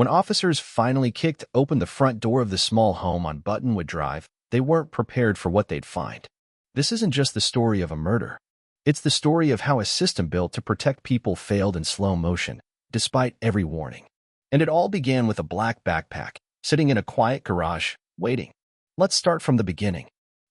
When officers finally kicked open the front door of the small home on Buttonwood Drive, they weren't prepared for what they'd find. This isn't just the story of a murder. It's the story of how a system built to protect people failed in slow motion, despite every warning. And it all began with a black backpack, sitting in a quiet garage, waiting. Let's start from the beginning.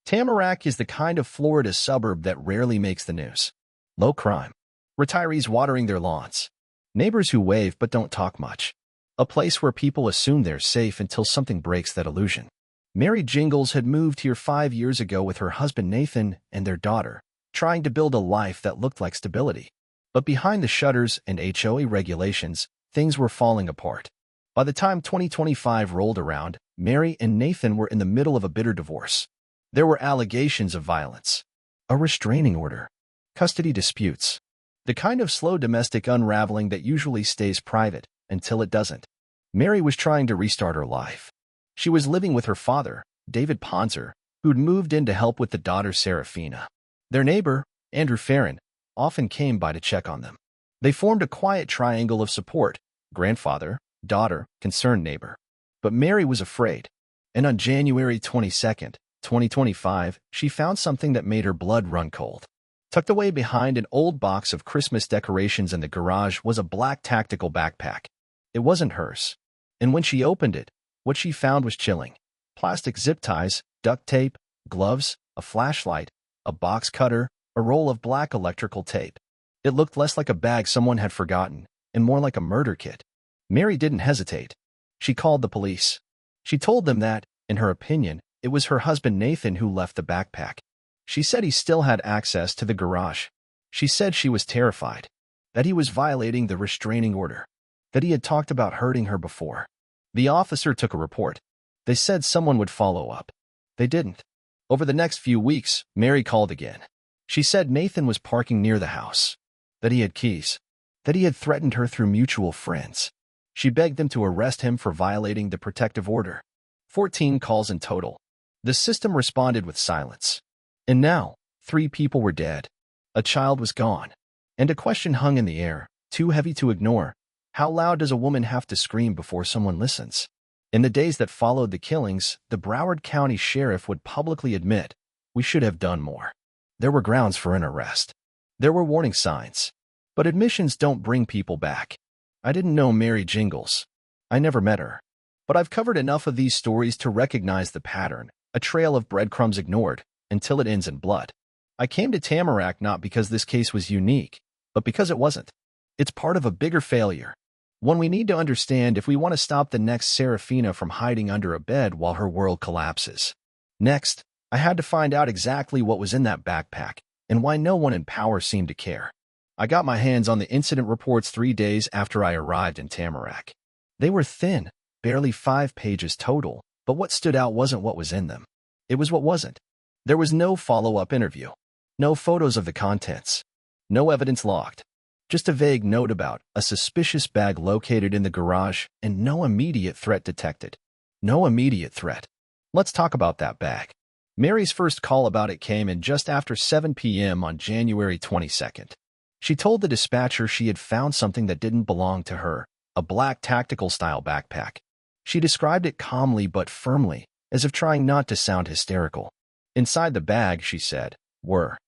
Tamarac is the kind of Florida suburb that rarely makes the news. Low crime. Retirees watering their lawns. Neighbors who wave but don't talk much. A place where people assume they're safe until something breaks that illusion. Mary Gingles had moved here 5 years ago with her husband Nathan and their daughter, trying to build a life that looked like stability. But behind the shutters and HOA regulations, things were falling apart. By the time 2025 rolled around, Mary and Nathan were in the middle of a bitter divorce. There were allegations of violence, a restraining order, custody disputes, the kind of slow domestic unraveling that usually stays private until it doesn't. Mary was trying to restart her life. She was living with her father, David Ponzer, who'd moved in to help with the daughter Seraphina. Their neighbor, Andrew Farron, often came by to check on them. They formed a quiet triangle of support: grandfather, daughter, concerned neighbor. But Mary was afraid. And on January 22nd, 2025, she found something that made her blood run cold. Tucked away behind an old box of Christmas decorations in the garage was a black tactical backpack. It wasn't hers. And when she opened it, what she found was chilling. Plastic zip ties, duct tape, gloves, a flashlight, a box cutter, a roll of black electrical tape. It looked less like a bag someone had forgotten, and more like a murder kit. Mary didn't hesitate. She called the police. She told them that, in her opinion, it was her husband Nathan who left the backpack. She said he still had access to the garage. She said she was terrified, that he was violating the restraining order, that he had talked about hurting her before. The officer took a report. They said someone would follow up. They didn't. Over the next few weeks, Mary called again. She said Nathan was parking near the house, that he had keys, that he had threatened her through mutual friends. She begged them to arrest him for violating the protective order. 14 calls in total. The system responded with silence. And now, 3 people were dead. A child was gone. And a question hung in the air, too heavy to ignore. How loud does a woman have to scream before someone listens? In the days that followed the killings, the Broward County Sheriff would publicly admit, "We should have done more." There were grounds for an arrest. There were warning signs. But admissions don't bring people back. I didn't know Mary Gingles. I never met her. But I've covered enough of these stories to recognize the pattern, a trail of breadcrumbs ignored, until it ends in blood. I came to Tamarac not because this case was unique, but because it wasn't. It's part of a bigger failure, one we need to understand if we want to stop the next Seraphina from hiding under a bed while her world collapses. Next, I had to find out exactly what was in that backpack and why no one in power seemed to care. I got my hands on the incident reports 3 days after I arrived in Tamarac. They were thin, barely 5 pages total, but what stood out wasn't what was in them. It was what wasn't. There was no follow-up interview, no photos of the contents, no evidence logged. Just a vague note about a suspicious bag located in the garage and no immediate threat detected. No immediate threat. Let's talk about that bag. Mary's first call about it came in just after 7 p.m. on January 22nd. She told the dispatcher she had found something that didn't belong to her, a black tactical-style backpack. She described it calmly but firmly, as if trying not to sound hysterical. Inside the bag, she said, were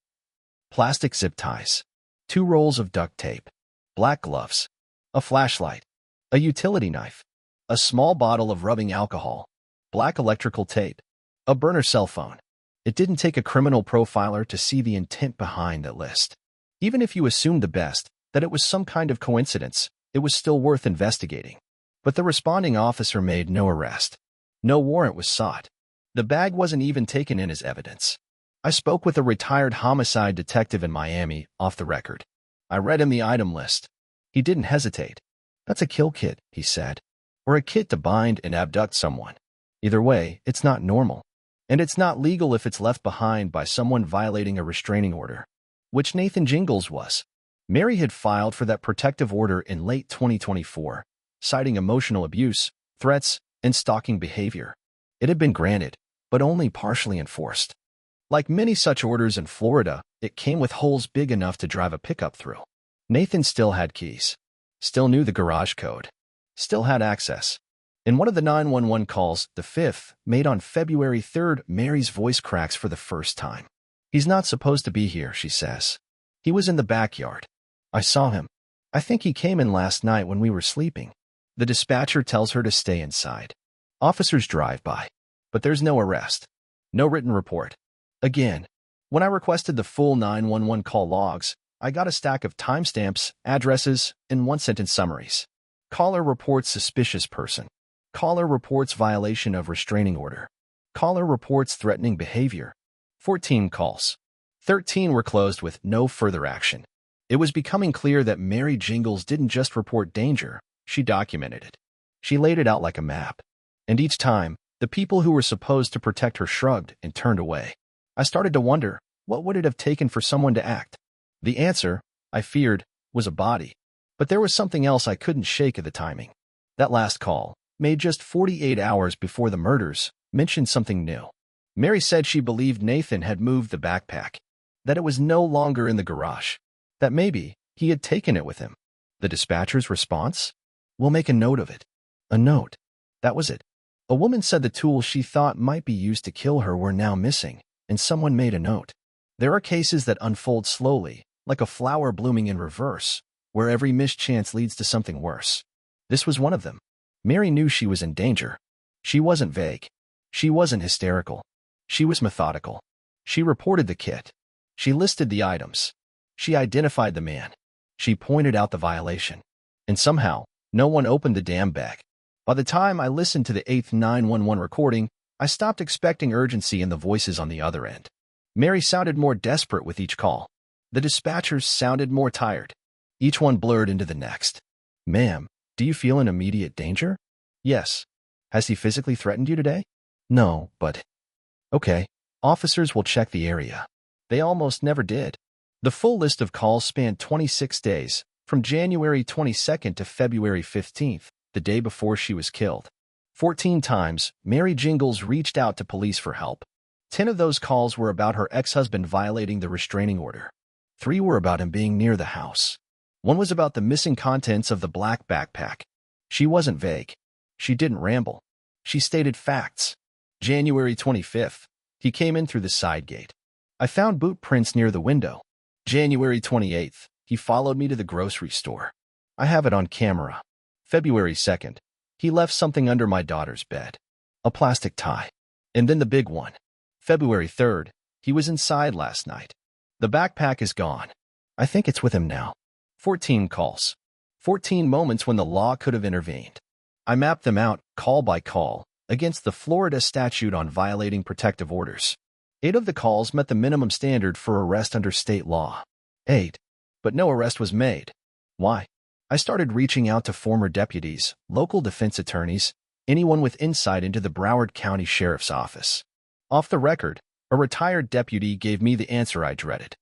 plastic zip ties, 2 rolls of duct tape, black gloves, a flashlight, a utility knife, a small bottle of rubbing alcohol, black electrical tape, a burner cell phone. It didn't take a criminal profiler to see the intent behind that list. Even if you assumed the best, that it was some kind of coincidence, it was still worth investigating. But the responding officer made no arrest. No warrant was sought. The bag wasn't even taken in as evidence. I spoke with a retired homicide detective in Miami, off the record. I read him the item list. He didn't hesitate. "That's a kill kit," he said. "Or a kit to bind and abduct someone. Either way, it's not normal. And it's not legal if it's left behind by someone violating a restraining order." Which Nathan Gingles was. Mary had filed for that protective order in late 2024, citing emotional abuse, threats, and stalking behavior. It had been granted, but only partially enforced. Like many such orders in Florida, it came with holes big enough to drive a pickup through. Nathan still had keys. Still knew the garage code. still had access. In one of the 911 calls, the fifth, made on February 3rd, Mary's voice cracks for the first time. "He's not supposed to be here," she says. "He was in the backyard. I saw him. I think he came in last night when we were sleeping." The dispatcher tells her to stay inside. Officers drive by, but there's no arrest. No written report. Again, when I requested the full 911 call logs, I got a stack of timestamps, addresses, and one-sentence summaries. Caller reports suspicious person. Caller reports violation of restraining order. Caller reports threatening behavior. 14 calls. 13 were closed with no further action. It was becoming clear that Mary Gingles didn't just report danger, she documented it. She laid it out like a map. And each time, the people who were supposed to protect her shrugged and turned away. I started to wonder, what would it have taken for someone to act? The answer, I feared, was a body. But there was something else I couldn't shake at the timing. That last call, made just 48 hours before the murders, mentioned something new. Mary said she believed Nathan had moved the backpack, that it was no longer in the garage, that maybe he had taken it with him. The dispatcher's response? "We'll make a note of it." A note. That was it. A woman said the tools she thought might be used to kill her were now missing, and someone made a note. There are cases that unfold slowly, like a flower blooming in reverse, where every mischance leads to something worse. This was one of them. Mary knew she was in danger. She wasn't vague. She wasn't hysterical. She was methodical. She reported the kit. She listed the items. She identified the man. She pointed out the violation. And somehow, no one opened the damn bag. By the time I listened to the 8th 911 recording, I stopped expecting urgency in the voices on the other end. Mary sounded more desperate with each call. The dispatchers sounded more tired. Each one blurred into the next. "Ma'am, do you feel in immediate danger?" "Yes." "Has he physically threatened you today?" "No, but..." "Okay, officers will check the area." They almost never did. The full list of calls spanned 26 days, from January 22nd to February 15th, the day before she was killed. 14 times, Mary Gingles reached out to police for help. 10 of those calls were about her ex-husband violating the restraining order. 3 were about him being near the house. 1 was about the missing contents of the black backpack. She wasn't vague. She didn't ramble. She stated facts. January 25th, he came in through the side gate. I found boot prints near the window. January 28th, he followed me to the grocery store. I have it on camera. February 2nd, he left something under my daughter's bed. A plastic tie. And then the big one. February 3rd, he was inside last night. The backpack is gone. I think it's with him now. 14 calls. 14 moments when the law could have intervened. I mapped them out, call by call, against the Florida statute on violating protective orders. 8 of the calls met the minimum standard for arrest under state law. 8. But no arrest was made. Why? I started reaching out to former deputies, local defense attorneys, anyone with insight into the Broward County Sheriff's Office. Off the record, a retired deputy gave me the answer I dreaded.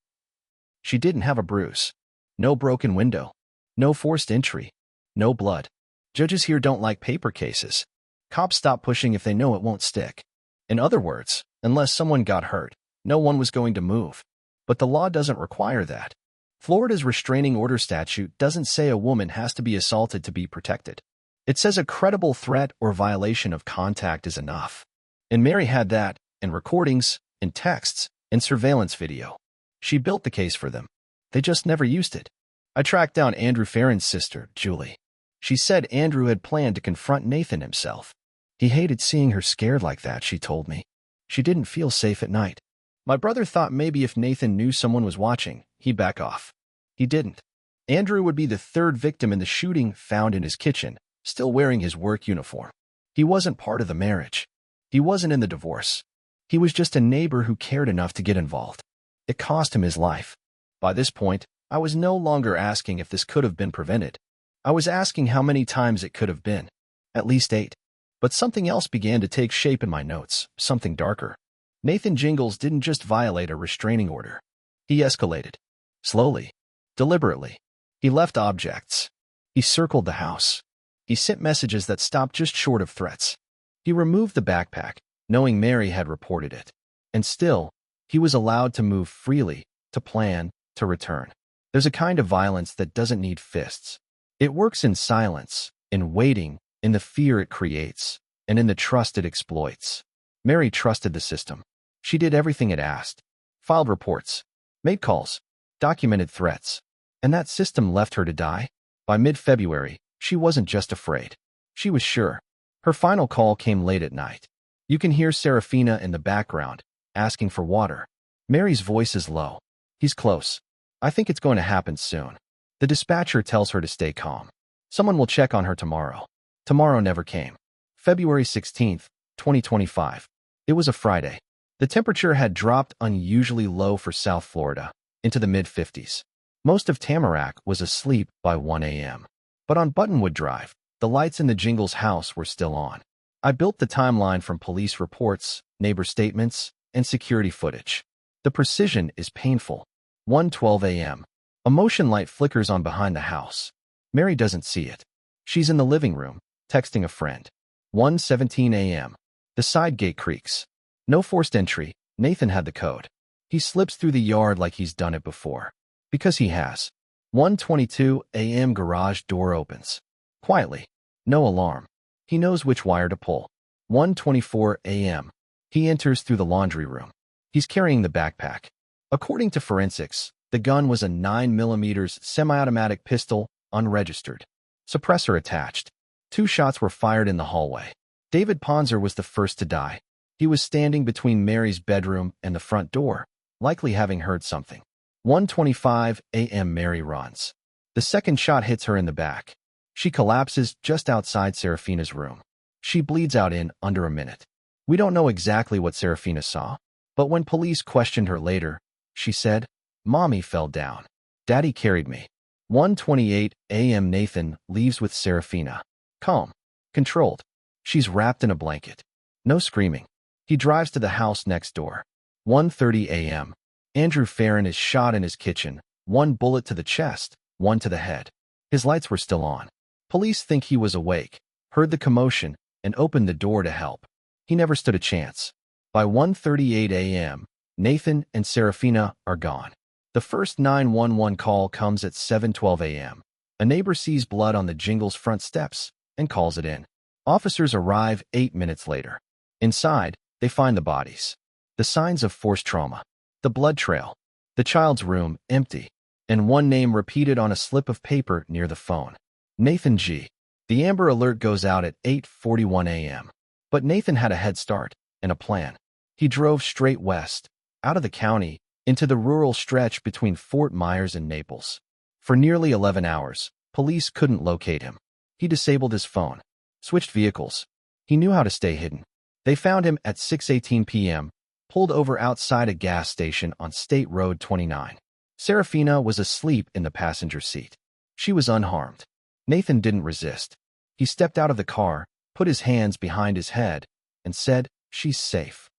She didn't have a bruise. No broken window. No forced entry. No blood. Judges here don't like paper cases. Cops stop pushing if they know it won't stick. In other words, unless someone got hurt, no one was going to move. But the law doesn't require that. Florida's restraining order statute doesn't say a woman has to be assaulted to be protected. It says a credible threat or violation of contact is enough. And Mary had that, in recordings, in texts, in surveillance video. She built the case for them. They just never used it. I tracked down Andrew Farron's sister, Julie. She said Andrew had planned to confront Nathan himself. He hated seeing her scared like that, she told me. She didn't feel safe at night. My brother thought maybe if Nathan knew someone was watching, he'd back off. He didn't. Andrew would be the 3rd victim in the shooting, found in his kitchen, still wearing his work uniform. He wasn't part of the marriage. He wasn't in the divorce. He was just a neighbor who cared enough to get involved. It cost him his life. By this point, I was no longer asking if this could have been prevented. I was asking how many times it could have been. At least 8. But something else began to take shape in my notes, something darker. Nathan Gingles didn't just violate a restraining order. He escalated. Slowly. Deliberately. He left objects. He circled the house. He sent messages that stopped just short of threats. He removed the backpack, knowing Mary had reported it. And still, he was allowed to move freely, to plan, to return. There's a kind of violence that doesn't need fists. It works in silence, in waiting, in the fear it creates, and in the trust it exploits. Mary trusted the system. She did everything it asked. Filed reports, made calls, documented threats. And that system left her to die? By mid-February, she wasn't just afraid. She was sure. Her final call came late at night. You can hear Seraphina in the background, asking for water. Mary's voice is low. He's close. I think it's going to happen soon. The dispatcher tells her to stay calm. Someone will check on her tomorrow. Tomorrow never came. February 16th, 2025. It was a Friday. The temperature had dropped unusually low for South Florida, into the mid-50s. Most of Tamarac was asleep by 1 a.m. But on Buttonwood Drive, the lights in the Gingles house were still on. I built the timeline from police reports, neighbor statements, and security footage. The precision is painful. 1:12 a.m. A motion light flickers on behind the house. Mary doesn't see it. She's in the living room, texting a friend. 1:17 a.m. The side gate creaks. No forced entry. Nathan had the code. He slips through the yard like he's done it before. Because he has. 1:22 a.m. Garage door opens. Quietly. No alarm. He knows which wire to pull. 1:24 a.m. He enters through the laundry room. He's carrying the backpack. According to forensics, the gun was a 9mm semi-automatic pistol, unregistered. Suppressor attached. 2 shots were fired in the hallway. David Ponzer was the first to die. He was standing between Mary's bedroom and the front door, likely having heard something. 1:25 a.m. Mary runs. The second shot hits her in the back. She collapses just outside Seraphina's room. She bleeds out in under a minute. We don't know exactly what Seraphina saw, but when police questioned her later, she said, "Mommy fell down. Daddy carried me." 1:28 a.m. Nathan leaves with Seraphina. Calm. Controlled. She's wrapped in a blanket. No screaming. He drives to the house next door. 1:30 a.m. Andrew Farron is shot in his kitchen, 1 bullet to the chest, 1 to the head. His lights were still on. Police think he was awake, heard the commotion, and opened the door to help. He never stood a chance. By 1:38 a.m., Nathan and Seraphina are gone. The first 911 call comes at 7:12 a.m. A neighbor sees blood on the Gingles front steps and calls it in. Officers arrive 8 minutes later. Inside, they find the bodies. The signs of forced trauma. The blood trail. The child's room empty. And one name repeated on a slip of paper near the phone. Nathan G. The Amber Alert goes out at 8:41 a.m. But Nathan had a head start and a plan. He drove straight west, out of the county, into the rural stretch between Fort Myers and Naples. For nearly 11 hours, police couldn't locate him. He disabled his phone, switched vehicles. He knew how to stay hidden. They found him at 6:18 p.m., pulled over outside a gas station on State Road 29. Seraphina was asleep in the passenger seat. She was unharmed. Nathan didn't resist. He stepped out of the car, put his hands behind his head, and said, "She's safe."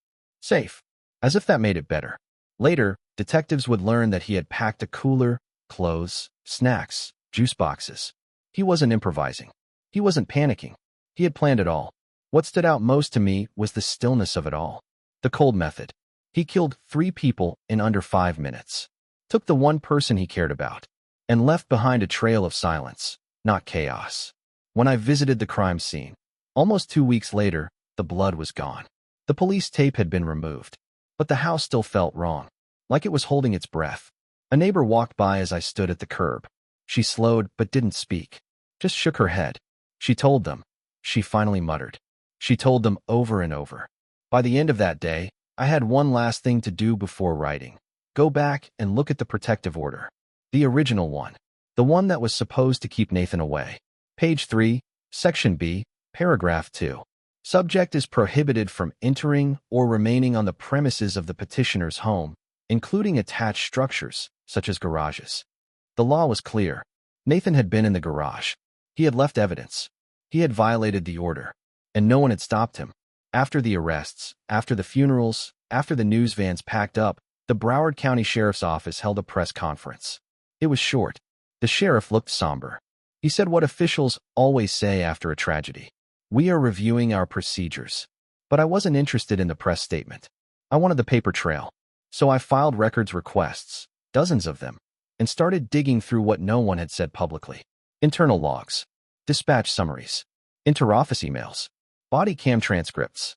Safe. As if that made it better. Later, detectives would learn that he had packed a cooler, clothes, snacks, juice boxes. He wasn't improvising. He wasn't panicking. He had planned it all. What stood out most to me was the stillness of it all. The cold method. He killed 3 people in under 5 minutes. Took the one person he cared about. And left behind a trail of silence, not chaos. When I visited the crime scene, almost 2 weeks later, the blood was gone. The police tape had been removed. But the house still felt wrong. Like it was holding its breath. A neighbor walked by as I stood at the curb. She slowed but didn't speak. Just shook her head. She told them. She finally muttered. She told them over and over. By the end of that day, I had one last thing to do before writing. Go back and look at the protective order. The original one. The one that was supposed to keep Nathan away. Page 3, Section B, Paragraph 2. Subject is prohibited from entering or remaining on the premises of the petitioner's home, including attached structures, such as garages. The law was clear. Nathan had been in the garage. He had left evidence. He had violated the order. And no one had stopped him. After the arrests, after the funerals, after the news vans packed up, the Broward County Sheriff's Office held a press conference. It was short. The sheriff looked somber. He said what officials always say after a tragedy. We are reviewing our procedures. But I wasn't interested in the press statement. I wanted the paper trail. So I filed records requests, dozens of them, and started digging through what no one had said publicly. Internal logs. dispatch summaries, interoffice emails, body cam transcripts.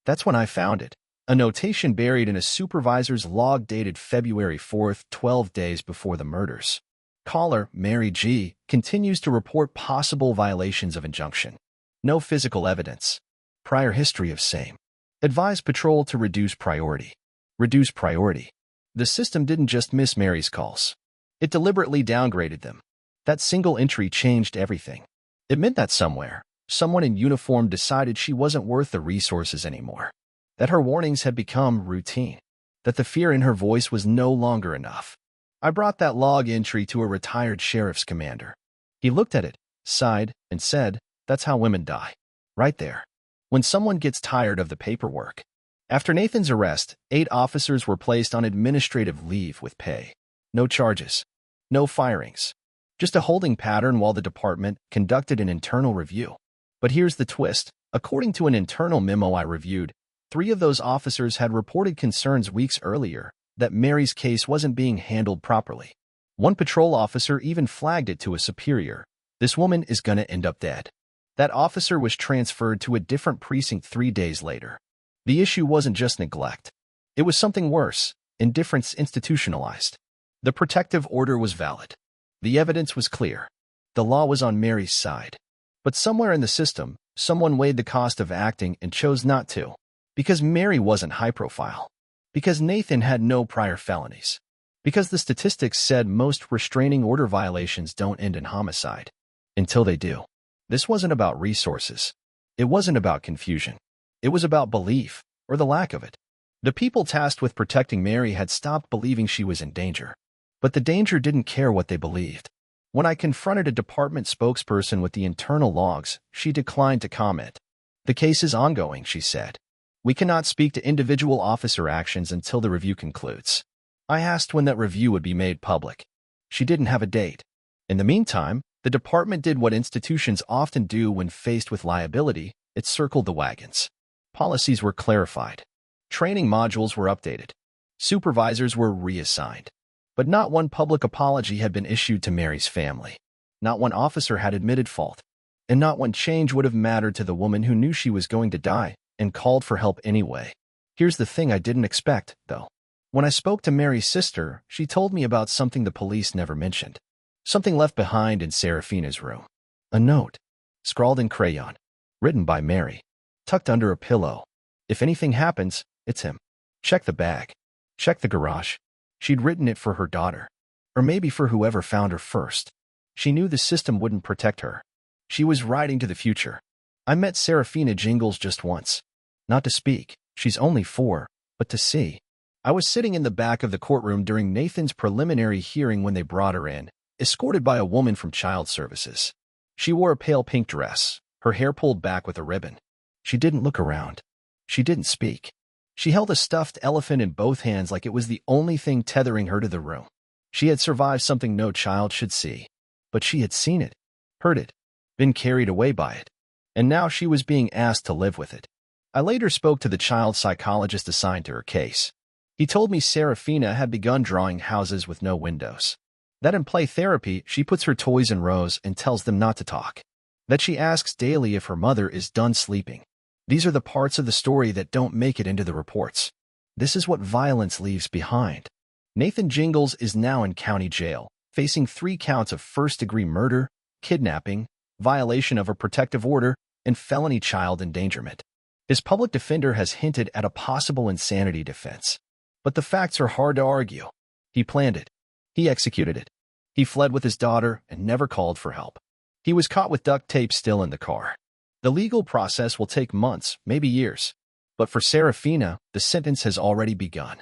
That's when I found it. A notation buried in a supervisor's log dated February 4th, 12 days before the murders. Caller, Mary G., continues to report possible violations of injunction. No physical evidence. Prior history of same. Advise patrol to reduce priority. Reduce priority. The system didn't just miss Mary's calls. It deliberately downgraded them. That single entry changed everything. It meant that somewhere, someone in uniform decided she wasn't worth the resources anymore. That her warnings had become routine. That the fear in her voice was no longer enough. I brought that log entry to a retired sheriff's commander. He looked at it, sighed, and said, "That's how women die. Right there. When someone gets tired of the paperwork." After Nathan's arrest, 8 officers were placed on administrative leave with pay. No charges. No firings. Just a holding pattern while the department conducted an internal review. But here's the twist. According to an internal memo I reviewed, 3 of those officers had reported concerns weeks earlier that Mary's case wasn't being handled properly. One patrol officer even flagged it to a superior. "This woman is gonna end up dead." That officer was transferred to a different precinct 3 days later. The issue wasn't just neglect. It was something worse, indifference institutionalized. The protective order was valid. The evidence was clear. The law was on Mary's side. But somewhere in the system, someone weighed the cost of acting and chose not to. Because Mary wasn't high profile. Because Nathan had no prior felonies. Because the statistics said most restraining order violations don't end in homicide. Until they do. This wasn't about resources. It wasn't about confusion. It was about belief, or the lack of it. The people tasked with protecting Mary had stopped believing she was in danger. But the danger didn't care what they believed. When I confronted a department spokesperson with the internal logs, she declined to comment. "The case is ongoing," she said. "We cannot speak to individual officer actions until the review concludes." I asked when that review would be made public. She didn't have a date. In the meantime, the department did what institutions often do when faced with liability. It circled the wagons. Policies were clarified. Training modules were updated. Supervisors were reassigned. But not one public apology had been issued to Mary's family. Not one officer had admitted fault. And not one change would have mattered to the woman who knew she was going to die and called for help anyway. Here's the thing I didn't expect, though. When I spoke to Mary's sister, she told me about something the police never mentioned. Something left behind in Seraphina's room. A note, scrawled in crayon, written by Mary, tucked under a pillow. "If anything happens, it's him. Check the bag. Check the garage." She'd written it for her daughter. Or maybe for whoever found her first. She knew the system wouldn't protect her. She was riding to the future. I met Seraphina Gingles just once. Not to speak, she's only 4, but to see. I was sitting in the back of the courtroom during Nathan's preliminary hearing when they brought her in, escorted by a woman from Child Services. She wore a pale pink dress, her hair pulled back with a ribbon. She didn't look around. She didn't speak. She held a stuffed elephant in both hands like it was the only thing tethering her to the room. She had survived something no child should see. But she had seen it, heard it, been carried away by it. And now she was being asked to live with it. I later spoke to the child psychologist assigned to her case. He told me Seraphina had begun drawing houses with no windows. That in play therapy, she puts her toys in rows and tells them not to talk. That she asks daily if her mother is done sleeping. These are the parts of the story that don't make it into the reports. This is what violence leaves behind. Nathan Gingles is now in county jail, facing 3 counts of first-degree murder, kidnapping, violation of a protective order, and felony child endangerment. His public defender has hinted at a possible insanity defense. But the facts are hard to argue. He planned it. He executed it. He fled with his daughter and never called for help. He was caught with duct tape still in the car. The legal process will take months, maybe years. But for Seraphina, the sentence has already begun.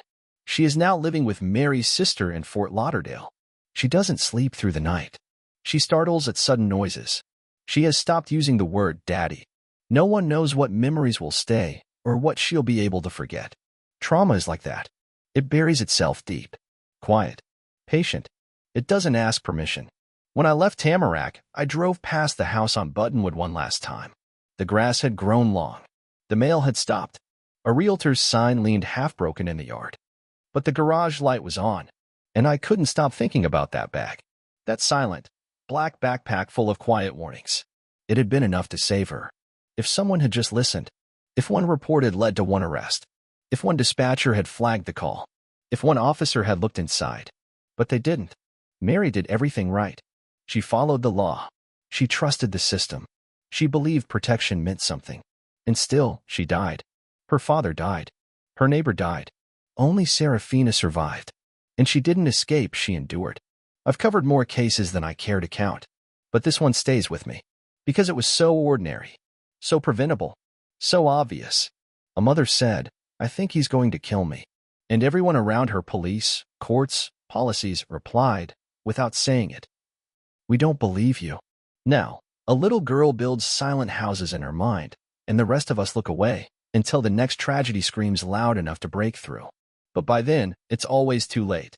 She is now living with Mary's sister in Fort Lauderdale. She doesn't sleep through the night. She startles at sudden noises. She has stopped using the word daddy. No one knows what memories will stay or what she'll be able to forget. Trauma is like that. It buries itself deep. Quiet. Patient. It doesn't ask permission. When I left Tamarac, I drove past the house on Buttonwood one last time. The grass had grown long. The mail had stopped. A realtor's sign leaned half-broken in the yard. But the garage light was on, and I couldn't stop thinking about that bag. That silent, black backpack full of quiet warnings. It had been enough to save her. If someone had just listened, if one report had led to one arrest, if one dispatcher had flagged the call, if one officer had looked inside. But they didn't. Mary did everything right. She followed the law. She trusted the system. She believed protection meant something. And still, she died. Her father died. Her neighbor died. Only Seraphina survived. And she didn't escape, she endured. I've covered more cases than I care to count. But this one stays with me. Because it was so ordinary. So preventable. So obvious. A mother said, "I think he's going to kill me." And everyone around her, police, courts, policies, replied, without saying it, "We don't believe you." Now, a little girl builds silent houses in her mind, and the rest of us look away until the next tragedy screams loud enough to break through. But by then, it's always too late.